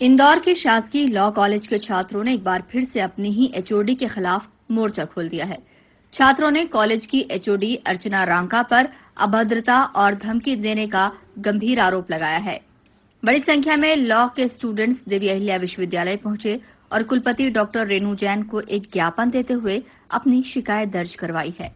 इंदौर के शासकीय law college के छात्रों ने एक बार फिर से अपनी ही एचओडी के खिलाफ मोर्चा खोल दिया है। छात्रों ने कॉलेज की एचओडी अर्चना रांका पर अभद्रता और धमकी देने का गंभीर आरोप लगाया है। बड़ी संख्या में लॉ के स्टूडेंट्स देवी अहिल्या विश्वविद्यालय पहुंचे और कुलपति डॉक्टर रेणु जैन को एक ज्ञापन देते हुए अपनी शिकायत दर्ज करवाई है।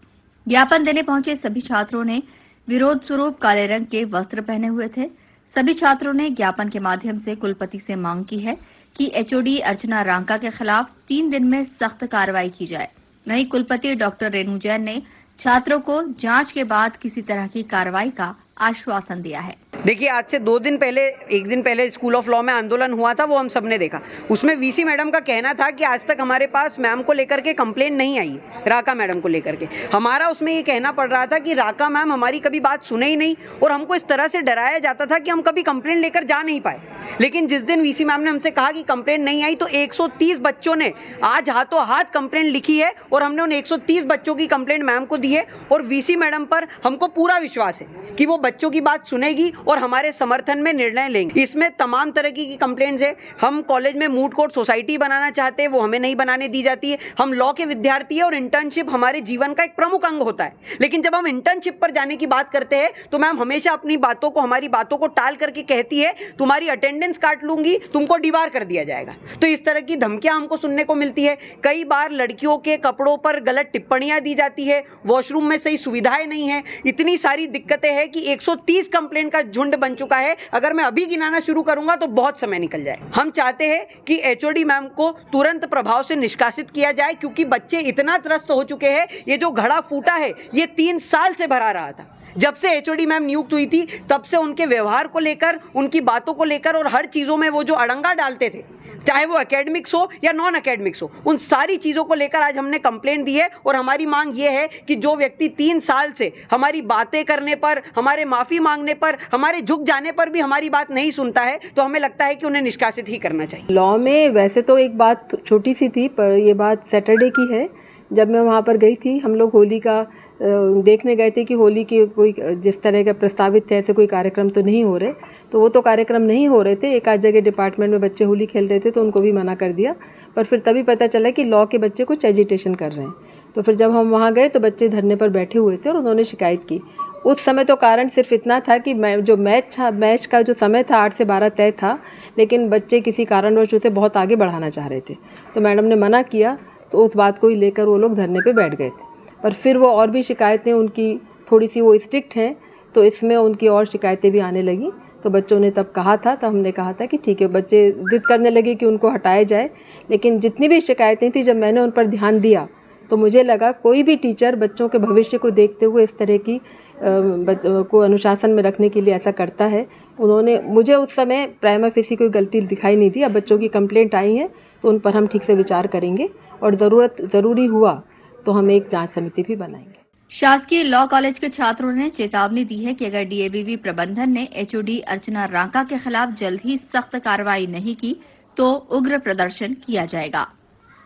ज्ञापन देने पहुंचे सभी छात्रों ने विरोध स्वरूप काले रंग के वस्त्र पहने हुए थे। सभी छात्रों ने ज्ञापन के माध्यम से कुलपति से मांग की है कि एचओडी अर्चना रांका के खिलाफ 3 दिन में सख्त कार्रवाई की जाए। वहीं कुलपति डॉक्टर रेणु जैन ने छात्रों को जांच के बाद किसी तरह की कार्रवाई का आश्वासन दिया है। देखिए, आज से 2 दिन पहले, 1 दिन पहले स्कूल ऑफ लॉ में आंदोलन हुआ था, वो हम सबने देखा। उसमें वीसी मैडम का कहना था कि आज तक हमारे पास मैम को लेकर के कंप्लेंट नहीं आई, राका मैडम को लेकर के। हमारा उसमें ये कहना पड़ रहा था कि राका मैम हमारी कभी बात सुने ही नहीं और हमको इस तरह से डराया जाता था कि हम कभी कंप्लेंट लेकर जा नहीं पाए। लेकिन जिस दिन वीसी मैम ने हमसे कहा कि कंप्लेंट नहीं आई तो 130 बच्चों ने आज हाथों हाथ कंप्लेंट लिखी है और हमने उन 130 बच्चों की कंप्लेंट मैम को दी है। और वीसी मैडम पर हमको पूरा विश्वास है कि वो बच्चों की बात सुनेगी और हमारे समर्थन में निर्णय लेंगे। इसमें तमाम तरह की कंप्लेंट्स है। हम कॉलेज में मूड कोर्ट सोसाइटी बनाना चाहते हैं, वो हमें नहीं बनाने दी जाती है। हम लॉ के विद्यार्थी हैं और इंटर्नशिप हमारे जीवन का एक प्रमुख अंग होता है। लेकिन जब हम इंटर्नशिप पर जाने की बात करते हैं तो मैम हमेशा अपनी बातों को, हमारी बातों को टाल करके कहती है तुम्हारी अटेंडेंस काट लूंगी, तुमको डिबार कर दिया जाएगा। तो इस तरह की धमकियां हमको सुनने को मिलती है। कई बार लड़कियों के कपड़ों पर गलत टिप्पणियां दी जाती है, वॉशरूम में सही सुविधाएं नहीं है। इतनी सारी दिक्कतें हैं कि 130 कंप्लेंट का झुंड बन चुका है। अगर मैं अभी गिनाना शुरू करूंगा तो बहुत समय निकल जाए। हम चाहते हैं कि एचओडी मैम को तुरंत प्रभाव से निष्कासित किया जाए, क्योंकि बच्चे इतना त्रस्त हो चुके हैं। ये जो घड़ा फूटा है ये 3 साल से भरा रहा था। जब से एचओडी मैम नियुक्त हुई थी तब से उनके व्यवहार को लेकर, उनकी बातों को लेकर और हर चीज़ों में वो जो अड़ंगा डालते थे, चाहे वो एकेडमिक्स हो या नॉन एकेडमिक्स हो, उन सारी चीज़ों को लेकर आज हमने कंप्लेंट दी है। और हमारी मांग ये है कि जो व्यक्ति 3 साल से हमारी बातें करने पर, हमारे माफ़ी मांगने पर, हमारे झुक जाने पर भी हमारी बात नहीं सुनता है, तो हमें लगता है कि उन्हें निष्कासित ही करना चाहिए। लॉ में वैसे तो एक बात छोटी सी थी, पर ये बात सैटरडे की है। जब मैं वहाँ पर गई थी, हम लोग होली का देखने गए थे कि होली की कोई जिस तरह का प्रस्तावित थे ऐसे कोई कार्यक्रम तो नहीं हो रहे। तो वो तो कार्यक्रम नहीं हो रहे थे। एक आध जगह डिपार्टमेंट में बच्चे होली खेल रहे थे तो उनको भी मना कर दिया। पर फिर तभी पता चला कि लॉ के बच्चे कुछ एजिटेशन कर रहे हैं। तो फिर जब हम वहाँ गए तो बच्चे धरने पर बैठे हुए थे और उन्होंने शिकायत की। उस समय तो कारण सिर्फ इतना था कि जो मैच का जो समय था 8 से 12 तय था, लेकिन बच्चे किसी कारणवश उसे बहुत आगे बढ़ाना चाह रहे थे। तो मैडम ने मना किया, तो उस बात को ही लेकर वो लोग धरने पे बैठ गए थे। पर फिर वो और भी शिकायतें उनकी थोड़ी सी वो स्ट्रिक्ट हैं, तो इसमें उनकी और शिकायतें भी आने लगी। तो बच्चों ने तब कहा था, तो हमने कहा था कि ठीक है, बच्चे जिद करने लगे कि उनको हटाया जाए। लेकिन जितनी भी शिकायतें थी, जब मैंने उन पर ध्यान दिया तो मुझे लगा कोई भी टीचर बच्चों के भविष्य को देखते हुए इस तरह की बच्चों को अनुशासन में रखने के लिए ऐसा करता है। उन्होंने मुझे उस समय प्राइमा फेसी कोई गलती दिखाई नहीं दी। अब बच्चों की कंप्लेंट आई है तो उन पर हम ठीक से विचार करेंगे और ज़रूरी हुआ तो हम एक जांच समिति भी बनाएंगे। शासकीय लॉ कॉलेज के छात्रों ने चेतावनी दी है कि अगर डीएवीवी प्रबंधन ने एचओडी अर्चना रांका के खिलाफ जल्द ही सख्त कार्रवाई नहीं की तो उग्र प्रदर्शन किया जाएगा।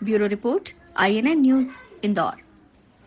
Bureau report, INN news, Indore.